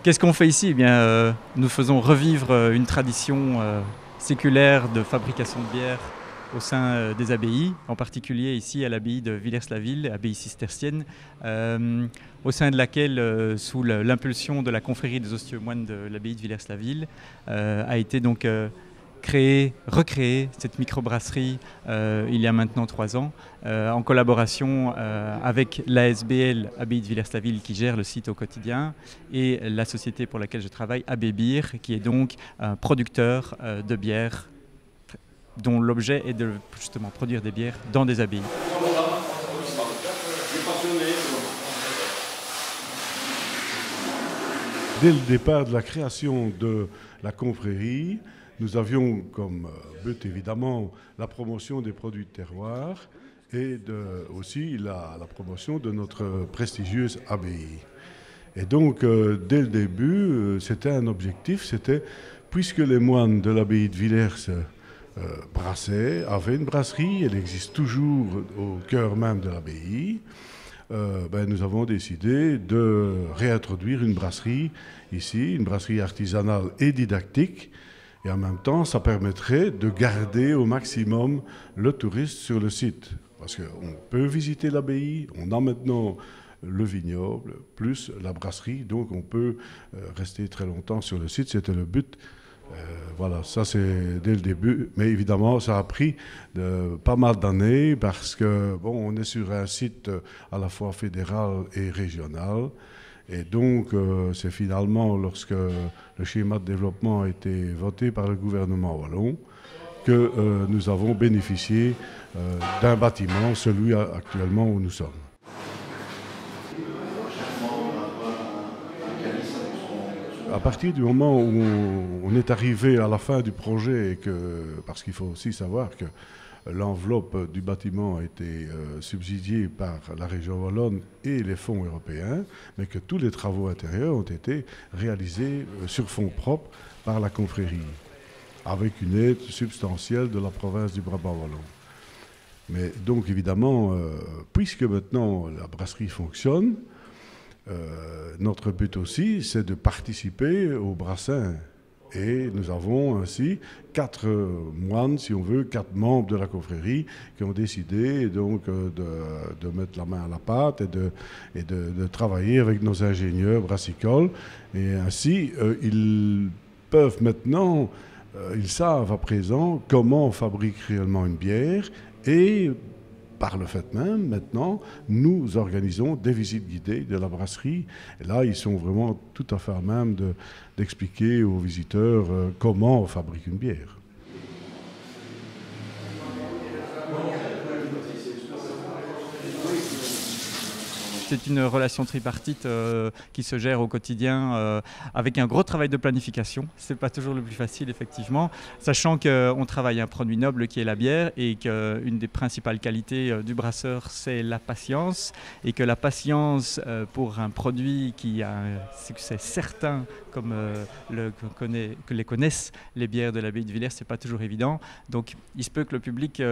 Qu'est-ce qu'on fait ici? Eh bien, nous faisons revivre une tradition séculaire de fabrication de bière au sein des abbayes, en particulier ici à l'abbaye de Villers-la-Ville, abbaye cistercienne, au sein de laquelle, sous l'impulsion de la confrérie des Ostieux moines de l'abbaye de Villers-la-Ville, a été donc recréer cette microbrasserie il y a maintenant 3 ans, en collaboration avec l'ASBL Abbaye de Villers-la-Ville qui gère le site au quotidien et la société pour laquelle je travaille, Abbé Bière, qui est donc un producteur de bière dont l'objet est de justement produire des bières dans des abbayes. Dès le départ de la création de la confrérie, nous avions comme but évidemment la promotion des produits de terroir et aussi la promotion de notre prestigieuse abbaye. Et donc dès le début, c'était un objectif, c'était puisque les moines de l'abbaye de Villers brassaient, avaient une brasserie, elle existe toujours au cœur même de l'abbaye. Nous avons décidé de réintroduire une brasserie ici, une brasserie artisanale et didactique. Et en même temps, ça permettrait de garder au maximum le touriste sur le site. Parce qu'on peut visiter l'abbaye, on a maintenant le vignoble, plus la brasserie, donc on peut rester très longtemps sur le site, c'était le but. Voilà, ça c'est dès le début, mais évidemment ça a pris pas mal d'années parce que on est sur un site à la fois fédéral et régional, et donc c'est finalement lorsque le schéma de développement a été voté par le gouvernement wallon que nous avons bénéficié d'un bâtiment, celui actuellement où nous sommes. À partir du moment où on est arrivé à la fin du projet, parce qu'il faut aussi savoir que l'enveloppe du bâtiment a été subsidiée par la région wallonne et les fonds européens, mais que tous les travaux intérieurs ont été réalisés sur fonds propres par la confrérie, avec une aide substantielle de la province du Brabant wallon. Mais donc évidemment, puisque maintenant la brasserie fonctionne, notre but aussi, c'est de participer au brassin. Et nous avons ainsi 4 moines, si on veut, 4 membres de la confrérie qui ont décidé donc de mettre la main à la pâte et de travailler avec nos ingénieurs brassicoles. Et ainsi, ils peuvent maintenant, ils savent à présent comment on fabrique réellement une bière et par le fait même, maintenant, nous organisons des visites guidées de la brasserie. Et là, ils sont vraiment tout à fait à même d'expliquer aux visiteurs comment on fabrique une bière. C'est une relation tripartite qui se gère au quotidien avec un gros travail de planification. C'est pas toujours le plus facile, effectivement, sachant qu'on travaille un produit noble qui est la bière et qu'une des principales qualités du brasseur, c'est la patience, et que la patience pour un produit qui a un succès certain, comme que les connaissent les bières de l'abbaye de Villers, c'est pas toujours évident. Donc il se peut que le public,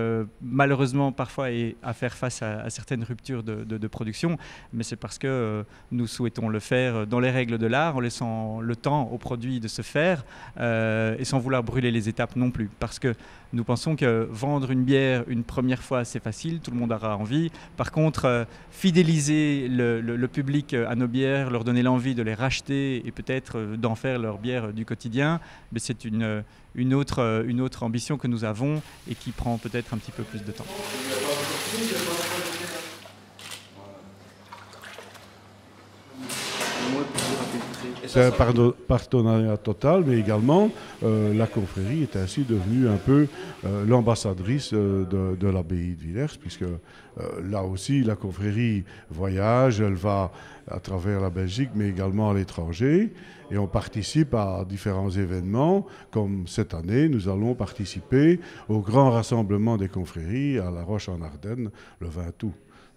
malheureusement, parfois ait à faire face à certaines ruptures de production, mais c'est parce que nous souhaitons le faire dans les règles de l'art, en laissant le temps au produit de se faire et sans vouloir brûler les étapes non plus. Parce que nous pensons que vendre une bière une première fois, c'est facile, tout le monde aura envie. Par contre, fidéliser le public à nos bières, leur donner l'envie de les racheter et peut-être d'en faire leur bière du quotidien, mais c'est une autre ambition que nous avons et qui prend peut-être un petit peu plus de temps. C'est un partenariat total, mais également la confrérie est ainsi devenue un peu l'ambassadrice de l'abbaye de Villers, puisque là aussi la confrérie voyage, elle va à travers la Belgique, mais également à l'étranger, et on participe à différents événements, comme cette année, nous allons participer au grand rassemblement des confréries à La Roche-en-Ardenne le 20 août.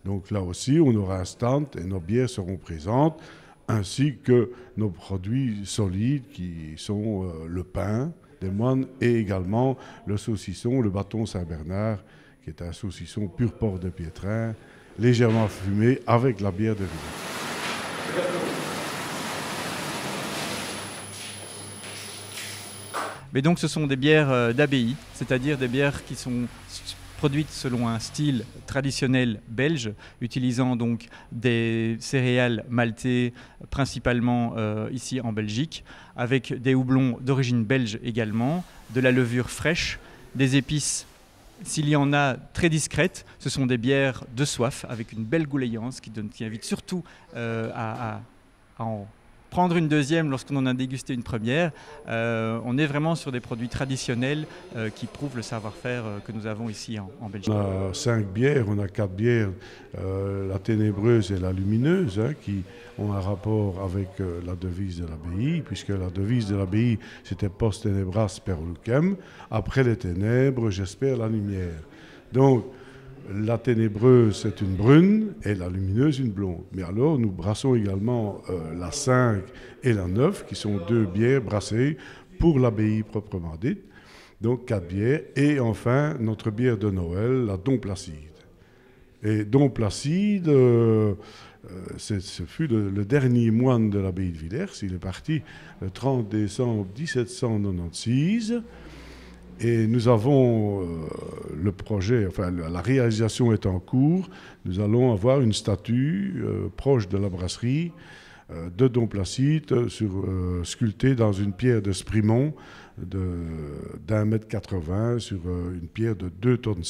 Donc là aussi, on aura un stand et nos bières seront présentes, ainsi que nos produits solides qui sont le pain des moines et également le saucisson, le bâton Saint-Bernard, qui est un saucisson pur porc de Piétrin, légèrement fumé avec la bière de Villers. Mais donc ce sont des bières d'abbaye, c'est-à-dire des bières qui sont produites selon un style traditionnel belge, utilisant donc des céréales maltées, principalement ici en Belgique, avec des houblons d'origine belge également, de la levure fraîche, des épices, s'il y en a, très discrètes. Ce sont des bières de soif, avec une belle goulayance qui invite surtout à en prendre une deuxième lorsqu'on en a dégusté une première. On est vraiment sur des produits traditionnels qui prouvent le savoir-faire que nous avons ici en Belgique. On a 5 bières, on a 4 bières, la ténébreuse et la lumineuse, qui ont un rapport avec la devise de l'abbaye, puisque la devise de l'abbaye, c'était Post Tenebras per Lucem, après les ténèbres, j'espère la lumière. Donc, la ténébreuse, c'est une brune et la lumineuse, une blonde. Mais alors, nous brassons également la 5 et la 9, qui sont 2 bières brassées pour l'abbaye proprement dite. Donc 4 bières. Et enfin, notre bière de Noël, la Dom Placide. Et Dom Placide, ce fut le dernier moine de l'abbaye de Villers. Il est parti le 30 décembre 1796. Et nous avons le projet, enfin la réalisation est en cours. Nous allons avoir une statue proche de la brasserie de Dom Placide, sculptée dans une pierre de Sprimont d'1,80 m sur une pierre de 2,6 tonnes.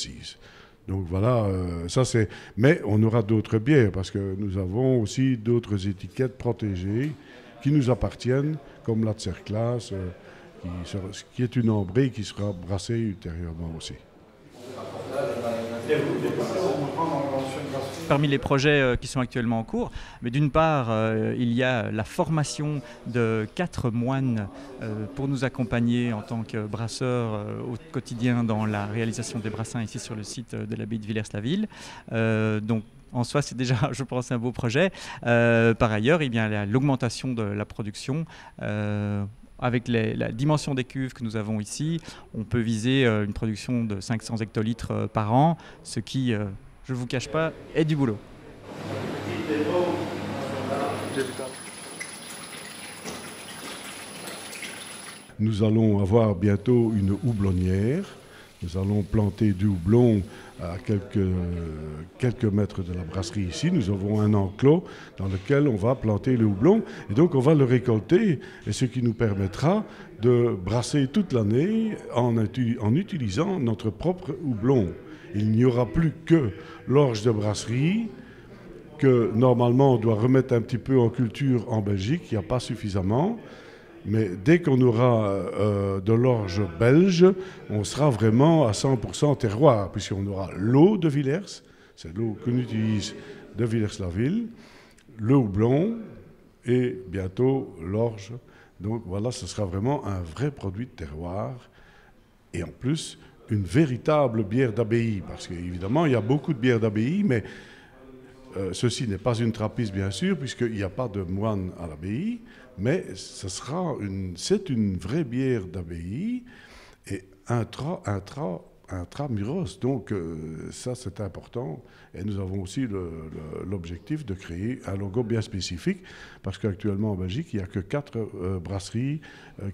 Donc voilà, ça c'est. Mais on aura d'autres bières parce que nous avons aussi d'autres étiquettes protégées qui nous appartiennent, comme la Tserclass, qui est une ambrée qui sera brassée ultérieurement aussi. Parmi les projets qui sont actuellement en cours, mais d'une part, il y a la formation de 4 moines pour nous accompagner en tant que brasseurs au quotidien dans la réalisation des brassins ici sur le site de l'abbaye de Villers-la-Ville. Donc, en soi, c'est déjà, je pense, un beau projet. Par ailleurs, il y a l'augmentation de la production. Avec la dimension des cuves que nous avons ici, on peut viser une production de 500 hectolitres par an, ce qui, je ne vous cache pas, est du boulot. Nous allons avoir bientôt une houblonnière. Nous allons planter du houblon à quelques mètres de la brasserie ici. Nous avons un enclos dans lequel on va planter le houblon et donc on va le récolter, et ce qui nous permettra de brasser toute l'année en utilisant notre propre houblon. Il n'y aura plus que l'orge de brasserie que normalement on doit remettre un petit peu en culture en Belgique, il n'y a pas suffisamment. Mais dès qu'on aura de l'orge belge, on sera vraiment à 100% terroir, puisqu'on aura l'eau de Villers, c'est l'eau qu'on utilise de Villers-la-Ville, le houblon et bientôt l'orge. Donc voilà, ce sera vraiment un vrai produit de terroir et en plus une véritable bière d'abbaye, parce qu'évidemment il y a beaucoup de bières d'abbaye, mais ceci n'est pas une trappiste bien sûr, puisqu'il n'y a pas de moine à l'abbaye. Mais c'est une vraie bière d'abbaye et intramuros. Donc ça, c'est important. Et nous avons aussi l'objectif de créer un logo bien spécifique, parce qu'actuellement en Belgique, il n'y a que 4 brasseries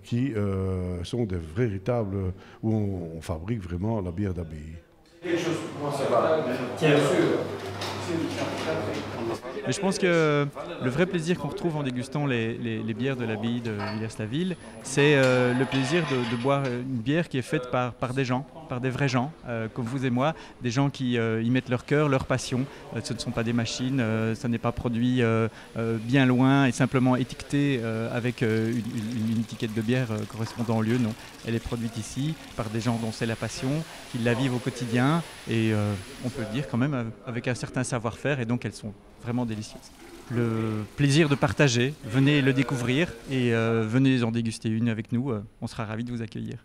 qui sont des véritables, où on fabrique vraiment la bière d'abbaye. Mais je pense que le vrai plaisir qu'on retrouve en dégustant les bières de l'abbaye de Villers-la-Ville, c'est le plaisir de boire une bière qui est faite par des gens, par des vrais gens, comme vous et moi, des gens qui y mettent leur cœur, leur passion. Ce ne sont pas des machines, ça n'est pas produit bien loin et simplement étiqueté avec une étiquette de bière correspondant au lieu. Non, elle est produite ici par des gens dont c'est la passion, qui la vivent au quotidien et on peut le dire quand même avec un certain savoir-faire, et donc elles sont vraiment délicieuses. Le plaisir de partager, venez le découvrir et venez en déguster une avec nous, on sera ravis de vous accueillir.